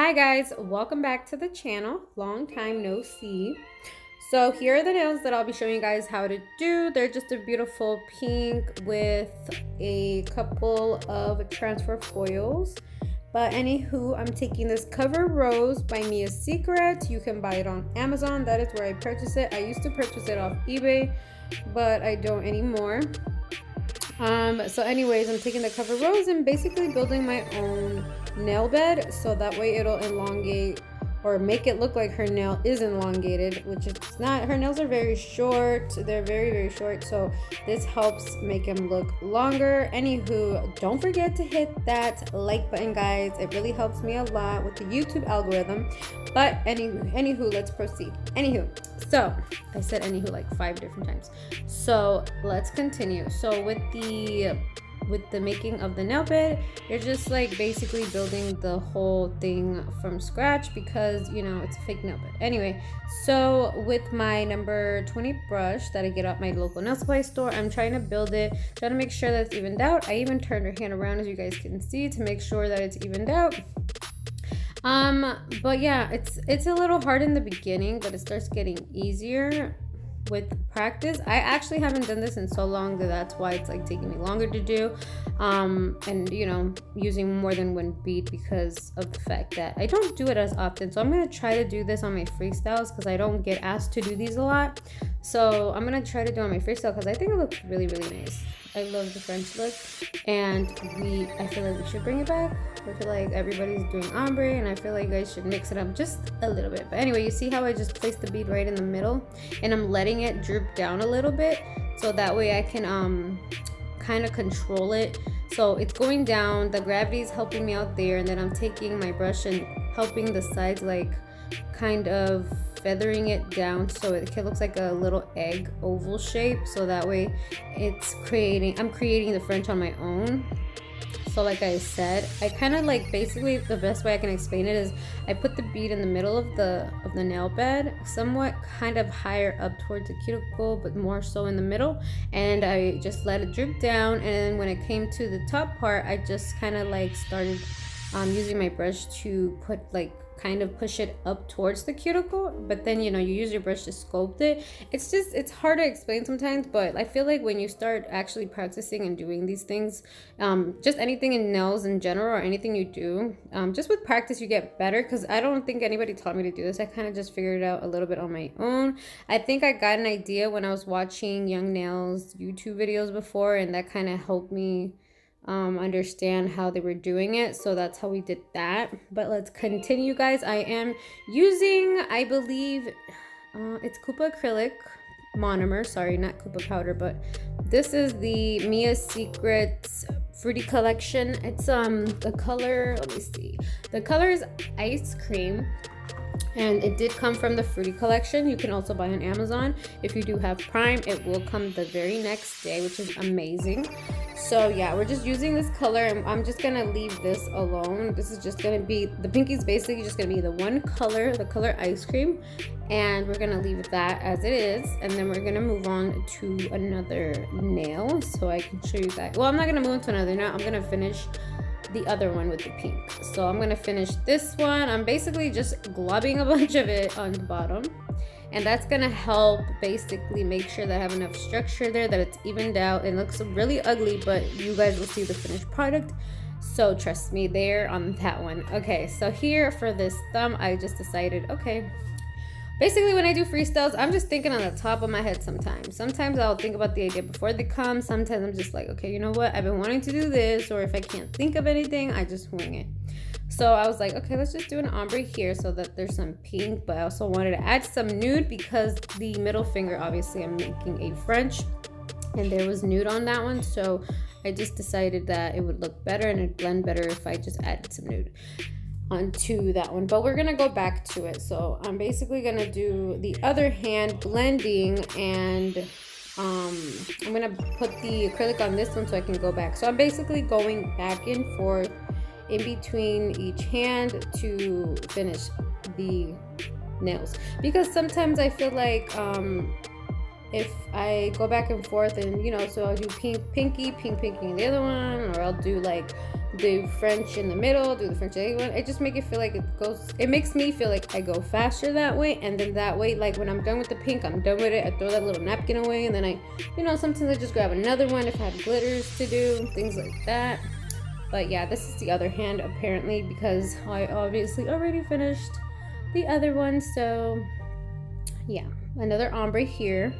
Hi guys, welcome back to the channel. Long time no see. So here are the nails that I'll be showing you guys how to do. They're just a beautiful pink with a couple of transfer foils. But anywho, I'm taking this Cover Rose by Mia Secret. You can buy it on Amazon. That is where I purchased it. I used to purchase it off eBay, but I don't anymore. So anyways, I'm taking the Cover Rose and basically building my own nail bed, so that way it'll elongate or make it look like her nail is elongated, which it's not. Her nails are very short. They're very short, so this helps make them look longer. Anywho, don't forget to hit that like button, guys. It really helps me a lot with the YouTube algorithm. But anywho, let's proceed. Anywho, so I said anywho like 5 different times, so let's continue. So with the making of the nail bed, you're just like basically building the whole thing from scratch because you know it's a fake nail bed. Anyway, so with my number 20 brush that I get at my local nail supply store, I'm trying to build it, trying to make sure that it's evened out. I even turned her hand around, as you guys can see, to make sure that it's evened out. But yeah, it's a little hard in the beginning, but it starts getting easier with practice. I actually haven't done this in so long that's why it's like taking me longer to do, and you know, using more than one bead because of the fact that I don't do it as often. So I'm gonna try to do this on my freestyles because I don't get asked to do these a lot. So I'm gonna try to do it on my freestyle because I think it looks really nice. I love the French look, and I feel like we should bring it back. I feel like everybody's doing ombre, and I feel like you guys should mix it up just a little bit. But anyway, you see how I just placed the bead right in the middle, and I'm letting it droop down a little bit, so that way I can kind of control it. So it's going down, the gravity is helping me out there, and then I'm taking my brush and helping the sides, like kind of feathering it down so it looks like a little egg oval shape, so that way I'm creating the French on my own. So like I said, I kind of like, basically the best way I can explain it is I put the bead in the middle of the nail bed, somewhat kind of higher up towards the cuticle, but more so in the middle, and I just let it droop down. And when it came to the top part, I just kind of like started using my brush to put like kind of push it up towards the cuticle, but then you know, you use your brush to sculpt it. It's hard to explain sometimes, but I feel like when you start actually practicing and doing these things, just anything in nails in general or anything you do, just with practice you get better, because I don't think anybody taught me to do this. I kind of just figured it out a little bit on my own. I think I got an idea when I was watching Young Nails YouTube videos before, and that kind of helped me understand how they were doing it, so that's how we did that. But let's continue, guys. I am using, I believe it's kupa acrylic monomer, sorry, not kupa powder, but this is the Mia Secret Fruity Collection. It's the color, let me see, the color is Ice Cream, and it did come from the Fruity Collection. You can also buy on Amazon. If you do have Prime, it will come the very next day, which is amazing. So yeah, we're just using this color, and I'm just gonna leave this alone. This is just gonna be, the pinky's basically just gonna be the one color, the color Ice Cream, and we're gonna leave that as it is. And then we're gonna move on to another nail so I can show you guys. Well, I'm not gonna move on to another nail. I'm gonna finish the other one with the pink. So I'm gonna finish this one. I'm basically just globbing a bunch of it on the bottom, and that's gonna help basically make sure that I have enough structure there, that it's evened out. It looks really ugly, but you guys will see the finished product, so trust me there on that one. Okay, so here for this thumb, I just decided, okay, basically when I do freestyles, I'm just thinking on the top of my head sometimes. Sometimes I'll think about the idea before they come. Sometimes I'm just like, okay, you know what? I've been wanting to do this, or if I can't think of anything, I just wing it. So I was like, okay, let's just do an ombre here so that there's some pink, but I also wanted to add some nude because the middle finger, obviously I'm making a French, and there was nude on that one. So I just decided that it would look better and it'd blend better if I just added some nude onto that one. But we're gonna go back to it. So I'm basically gonna do the other hand blending, and I'm gonna put the acrylic on this one so I can go back. So I'm basically going back and forth in between each hand to finish the nails, because sometimes I feel like if I go back and forth and, you know, so I'll do pinky in the other one, or I'll do like do French in the middle, do the French anyone. It just makes it makes me feel like I go faster that way. And then that way, like when I'm done with the pink, I'm done with it. I throw that little napkin away, and then I, sometimes I just grab another one if I have glitters to do, things like that. But yeah, this is the other hand apparently, because I obviously already finished the other one. So yeah, another ombre here.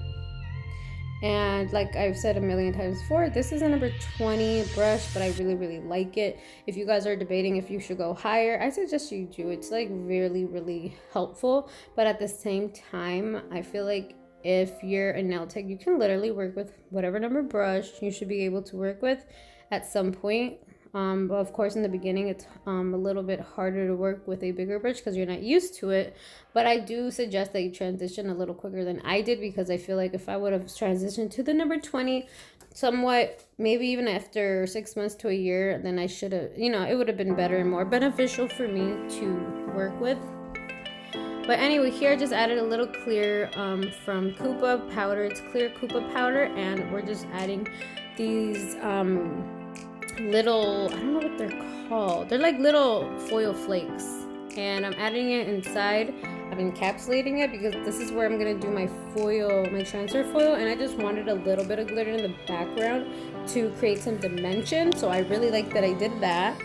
And like I've said a million times before, this is a number 20 brush, but I really like it. If you guys are debating if you should go higher, I suggest you do. It's like really helpful, but at the same time, I feel like if you're a nail tech, you can literally work with whatever number brush you should be able to work with at some point. But of course in the beginning it's a little bit harder to work with a bigger brush because you're not used to it. But I do suggest that you transition a little quicker than I did, because I feel like if I would have transitioned to the number 20 somewhat, maybe even after 6 months to a year, then I should have, it would have been better and more beneficial for me to work with. But anyway, here I just added a little clear from Kupa powder. It's clear Kupa powder, and we're just adding these little, I don't know what they're called. They're like little foil flakes, and I'm adding it inside. I'm encapsulating it because this is where I'm gonna do my foil, my transfer foil, and I just wanted a little bit of glitter in the background to create some dimension. So I really like that I did that.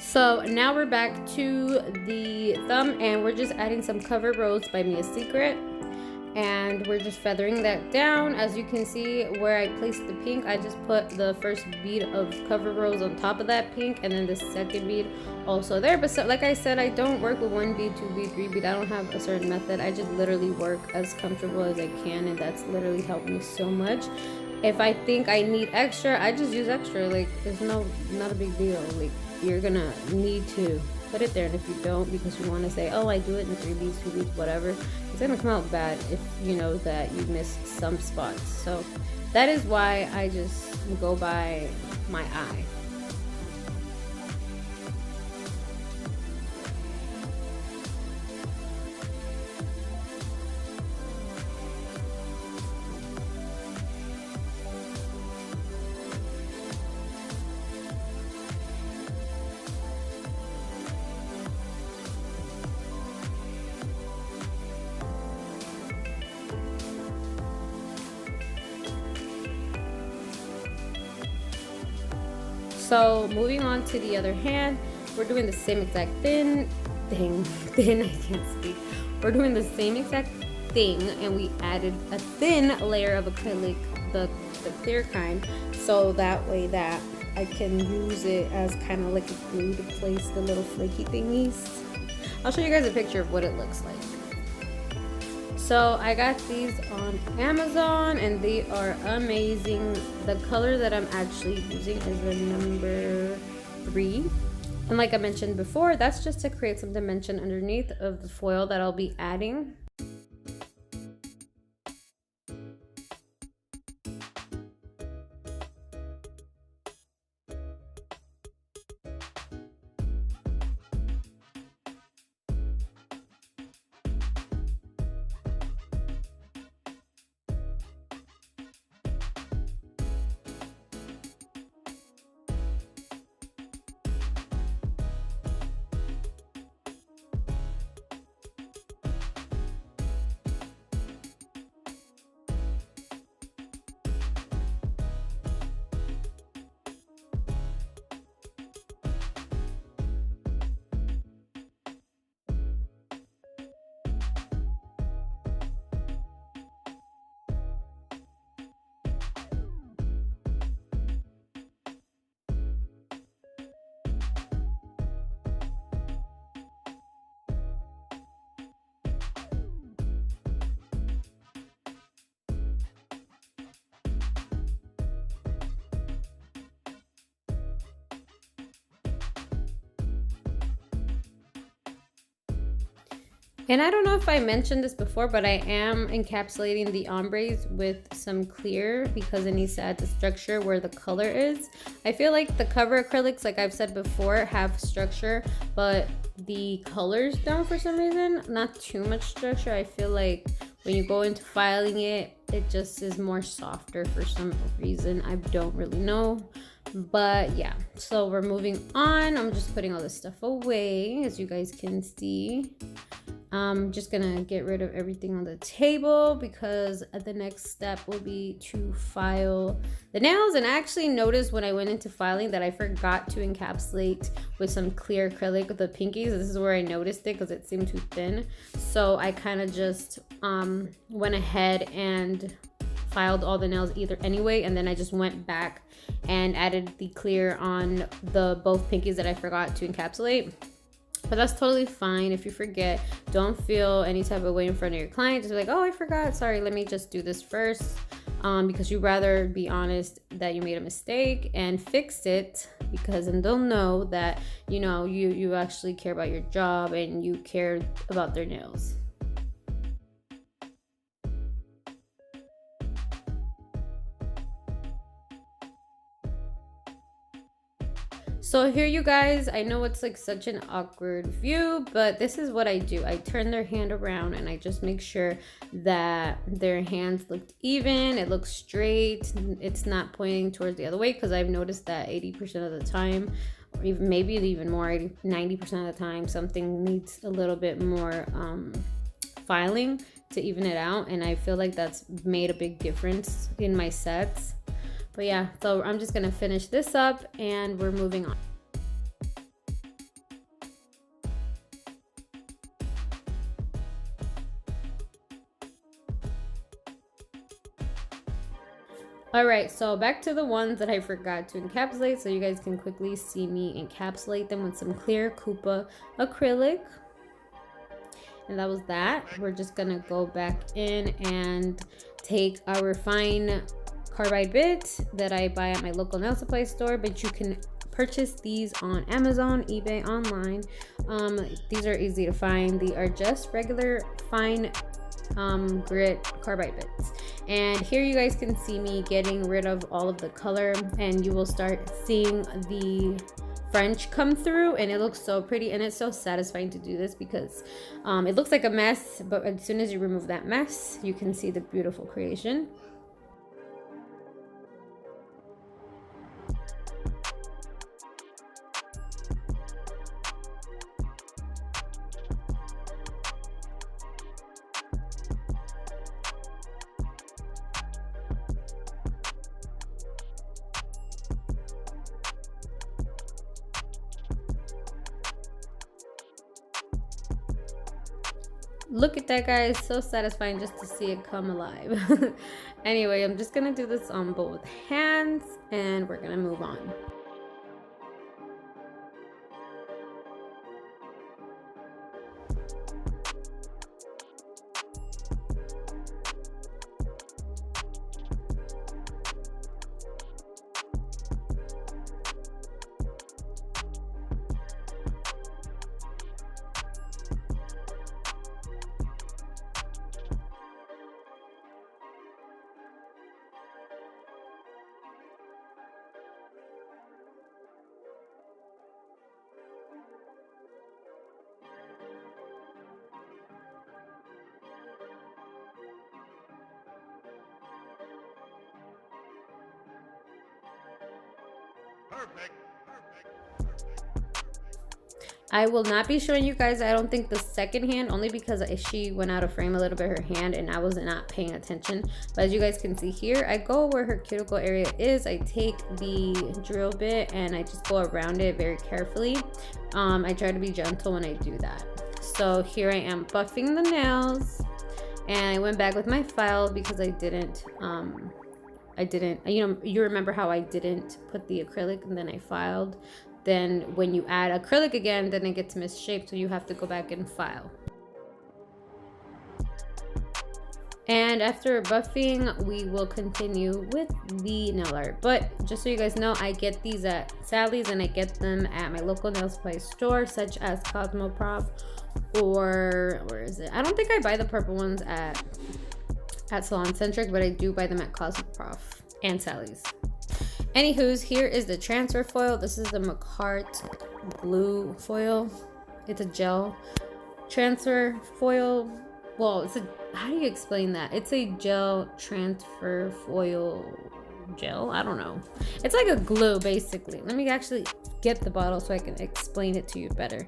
So now we're back to the thumb, and we're just adding some Cover Rose by Mia Secret, and we're just feathering that down. As you can see where I placed the pink, I just put the first bead of Cover Rose on top of that pink, and then the second bead also there. But so, like I said, I don't work with 1 bead, 2 bead, 3 bead. I don't have a certain method. I just literally work as comfortable as I can, and that's literally helped me so much. If I think I need extra, I just use extra. Like, it's not a big deal. Like, you're gonna need to put it there, and if you don't because you want to say, oh, I do it in 3 beads, 2 beads, whatever, it's gonna come out bad if you know that you missed some spots. So that is why I just go by my eye. So moving on to the other hand, we're doing the same exact thing, I can't speak. We're doing the same exact thing, and we added a thin layer of acrylic, the clear kind, so that way that I can use it as kind of like a glue to place the little flaky thingies. I'll show you guys a picture of what it looks like. So I got these on Amazon, and they are amazing. The color that I'm actually using is the number 3. And like I mentioned before, that's just to create some dimension underneath of the foil that I'll be adding. And I don't know if I mentioned this before, but I am encapsulating the ombres with some clear because it needs to add the structure where the color is. I feel like the cover acrylics, like I've said before, have structure, but the colors don't for some reason. Not too much structure. I feel like when you go into filing it, it just is more softer for some reason. I don't really know. But yeah, so we're moving on. I'm just putting all this stuff away, as you guys can see. I'm just gonna get rid of everything on the table because the next step will be to file the nails. And I actually noticed when I went into filing that I forgot to encapsulate with some clear acrylic with the pinkies. This is where I noticed it because it seemed too thin. So I kind of just went ahead and filed all the nails anyway, and then I just went back and added the clear on the both pinkies that I forgot to encapsulate. But that's totally fine. If you forget, don't feel any type of way in front of your client. Just be like, oh, I forgot, sorry, let me just do this first, because you'd rather be honest that you made a mistake and fix it, because then they'll know that you actually care about your job and you care about their nails. So here, you guys, I know it's like such an awkward view, but this is what I do. I turn their hand around and I just make sure that their hands look even, it looks straight, it's not pointing towards the other way, because I've noticed that 80% of the time, or even maybe even more, 90% of the time, something needs a little bit more filing to even it out, and I feel like that's made a big difference in my sets. But yeah, so I'm just gonna finish this up and we're moving on. All right, so back to the ones that I forgot to encapsulate, so you guys can quickly see me encapsulate them with some clear Kupa acrylic. And that was that. We're just gonna go back in and take our fine carbide bit that I buy at my local nail supply store, but you can purchase these on Amazon, eBay, online. These are easy to find. They are just regular fine grit carbide bits. And here you guys can see me getting rid of all of the color, and you will start seeing the French come through, and it looks so pretty, and it's so satisfying to do this because it looks like a mess, but as soon as you remove that mess, you can see the beautiful creation. Look at that, guys, so satisfying just to see it come alive. Anyway, I'm just gonna do this on both hands and we're gonna move on. Perfect. I will not be showing you guys, I don't think, the second hand, only because she went out of frame a little bit, her hand, and I was not paying attention. But as you guys can see here, I go where her cuticle area is. I take the drill bit and I just go around it very carefully. I try to be gentle when I do that. So here I am buffing the nails, and I went back with my file because I didn't, you remember how I didn't put the acrylic and then I filed. Then when you add acrylic again, then it gets misshaped, so you have to go back and file. And after buffing, we will continue with the nail art. But just so you guys know, I get these at Sally's and I get them at my local nail supply store, such as Cosmoprof, or where is it? I don't think I buy the purple ones at Salon Centric, but I do buy them at Cosmoprof and Sally's. Anywho's, here is the transfer foil. This is the McCart glue foil. It's a gel transfer foil. Well, how do you explain that? It's a gel transfer foil gel. I don't know. It's like a glue, basically. Let me actually get the bottle so I can explain it to you better.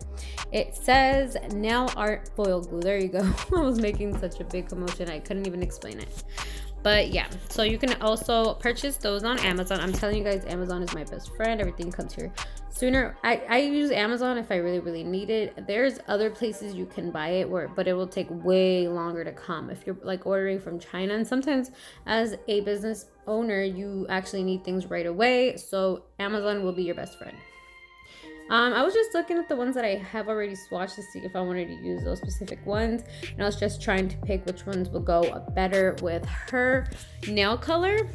It says nail art foil glue. There you go. I was making such a big commotion, I couldn't even explain it. But yeah, so you can also purchase those on Amazon. I'm telling you guys, Amazon is my best friend. Everything comes here sooner. I use Amazon if I really need it. There's other places you can buy it but it will take way longer to come if you're like ordering from China. And sometimes as a business owner, you actually need things right away. So Amazon will be your best friend. I was just looking at the ones that I have already swatched to see if I wanted to use those specific ones. And I was just trying to pick which ones will go better with her nail color.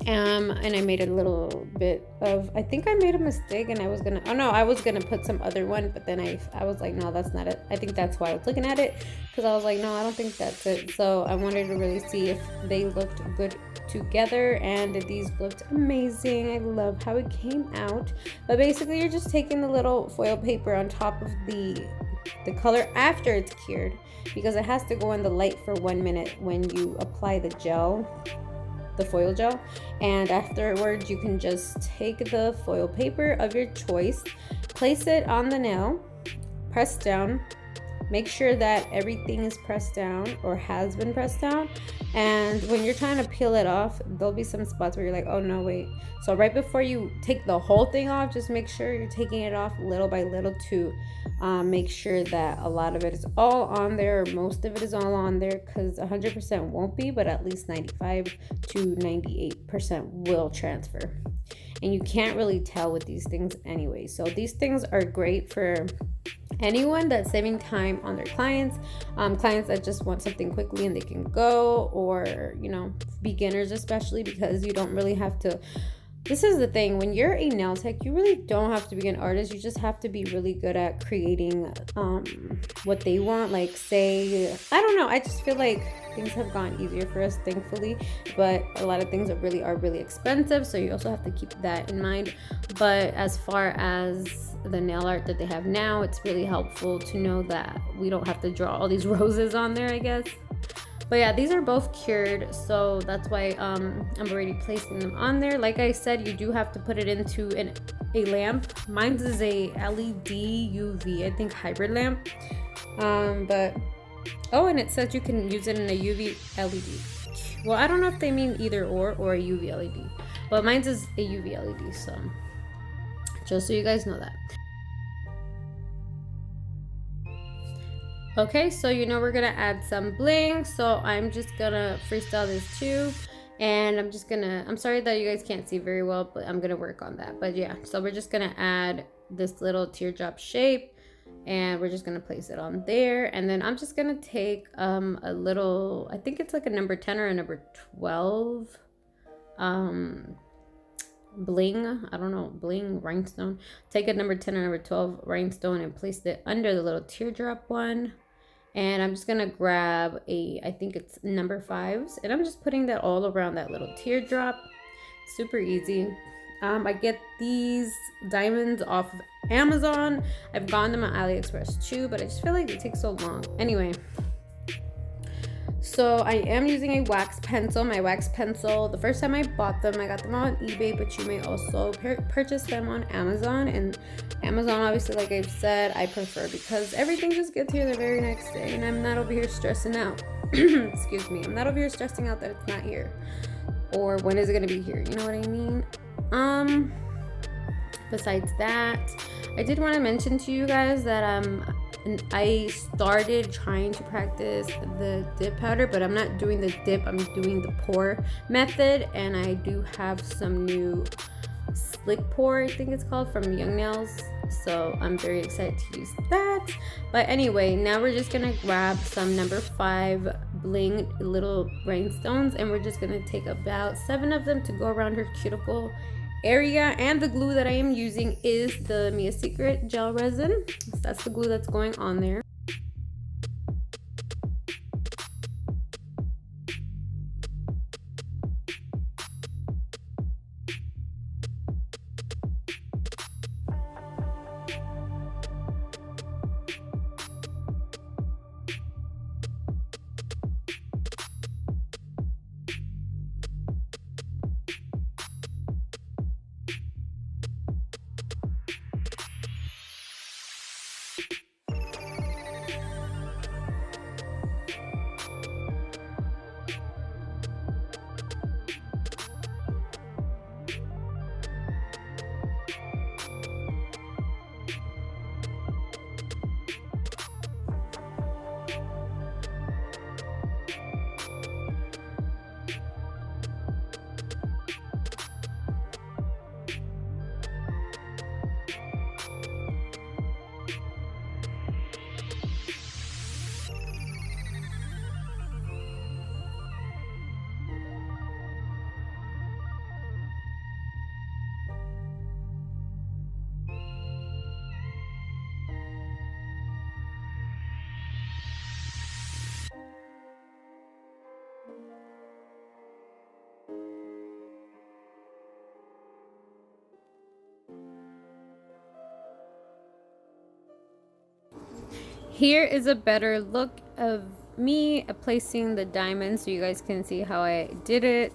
And I made a little bit of, I think I made a mistake and I was gonna put some other one, but then I was like, no, that's not it. I think that's why I was looking at it, because I was like, no, I don't think that's it. So I wanted to really see if they looked good together, and these looked amazing. I love how it came out. But basically, you're just taking the little foil paper on top of the color after it's cured, because it has to go in the light for 1 minute when you apply the gel, the foil gel. And afterwards, you can just take the foil paper of your choice, place it on the nail, press down, make sure that everything is pressed down or has been pressed down. And when you're trying to peel it off, there'll be some spots where you're like, oh no, wait. So right before you take the whole thing off, just make sure you're taking it off little by little to make sure that a lot of it is all on there, or most of it is all on there, because 100% won't be, but at least 95 to 98% will transfer. And you can't really tell with these things anyway. So these things are great for anyone that's saving time on their clients, clients that just want something quickly and they can go, or beginners especially, because you don't really have to. This is the thing, when you're a nail tech, you really don't have to be an artist. You just have to be really good at creating what they want. Like, say, I don't know, I just feel like things have gone easier for us, thankfully, but a lot of things are really expensive, so you also have to keep that in mind. But as far as the nail art that they have now, it's really helpful to know that we don't have to draw all these roses on there, I guess. But yeah, these are both cured, so that's why I'm already placing them on there. Like I said, you do have to put it into a lamp. Mine is a LED UV, I think, hybrid lamp. But and it says you can use it in a UV LED. Well, I don't know if they mean either or a UV LED, but mine is a UV LED. So just so you guys know that. Okay, so we're gonna add some bling, so I'm just gonna freestyle this too, and I'm sorry that you guys can't see very well, but I'm gonna work on that. But yeah, so we're just gonna add this little teardrop shape, and we're just gonna place it on there. And then I'm just gonna take a little, I think it's like a number 10 or a number 12 bling, I don't know, bling rhinestone. Take a number 10 or number 12 rhinestone and place it under the little teardrop one. And I'm just gonna grab I think it's number 5s, and I'm just putting that all around that little teardrop. Super easy. I get these diamonds off of Amazon. I've gotten them on AliExpress too, but I just feel like it takes so long. Anyway, so I am using a wax pencil. My wax pencil, the first time I bought them, I got them on eBay, but you may also purchase them on Amazon. And Amazon, obviously, like I've said, I prefer, because everything just gets here the very next day, and I'm not over here stressing out. Excuse me. I'm not over here stressing out that it's not here, or when is it going to be here? You know what I mean? Besides that, I did want to mention to you guys that I started trying to practice the dip powder, but I'm not doing the dip, I'm doing the pour method. And I do have some new slick pour, I think it's called, from Young Nails, so I'm very excited to use that. But anyway, now we're just gonna grab some number 5 bling little rhinestones, and we're just gonna take about 7 of them to go around her cuticle area. And the glue that I am using is the Mia Secret gel resin. So that's the glue that's going on there. Here is a better look of me placing the diamonds so you guys can see how I did it.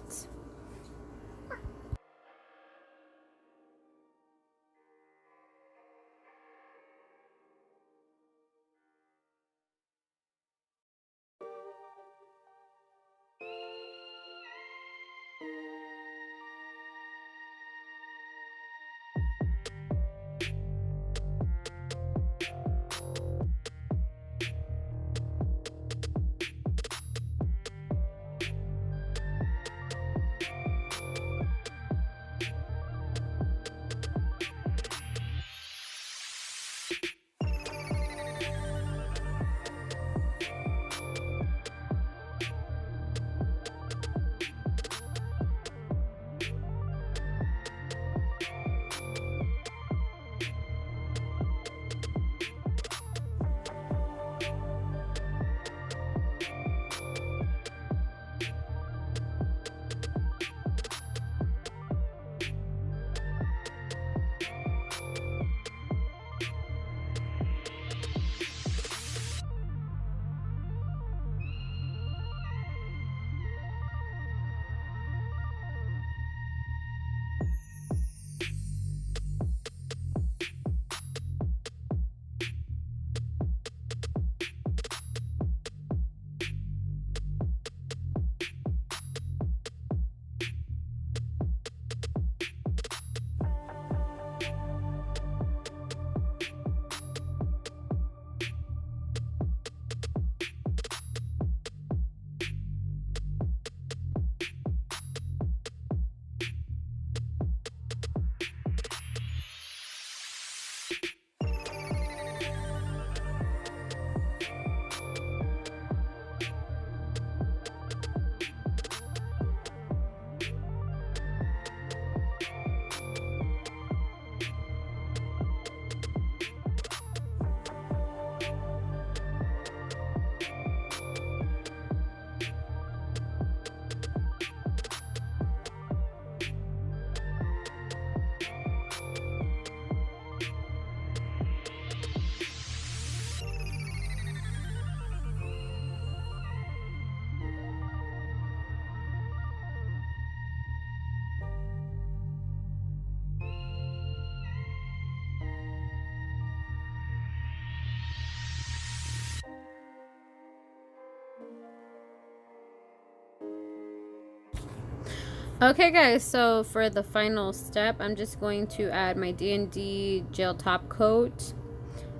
Okay guys, so for the final step, I'm just going to add my D&D gel top coat.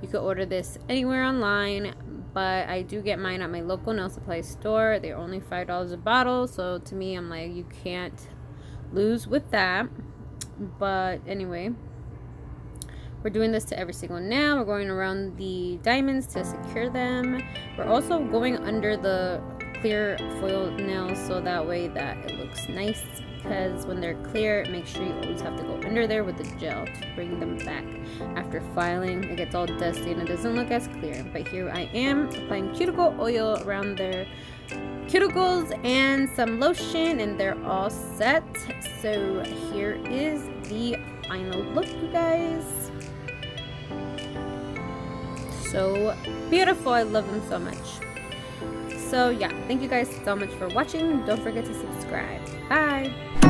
You could order this anywhere online, but I do get mine at my local nail supply store. They're only $5 a bottle, so to me, I'm like, you can't lose with that. But anyway, we're doing this to every single nail. We're going around the diamonds to secure them. We're also going under the clear foil nails so that way that it looks nice, because when they're clear, make sure you always have to go under there with the gel to bring them back. After filing, it gets all dusty and it doesn't look as clear. But here I am applying cuticle oil around their cuticles and some lotion, and they're all set. So here is the final look, you guys. So beautiful. I love them so much. So yeah, thank you guys so much for watching. Don't forget to subscribe. Bye.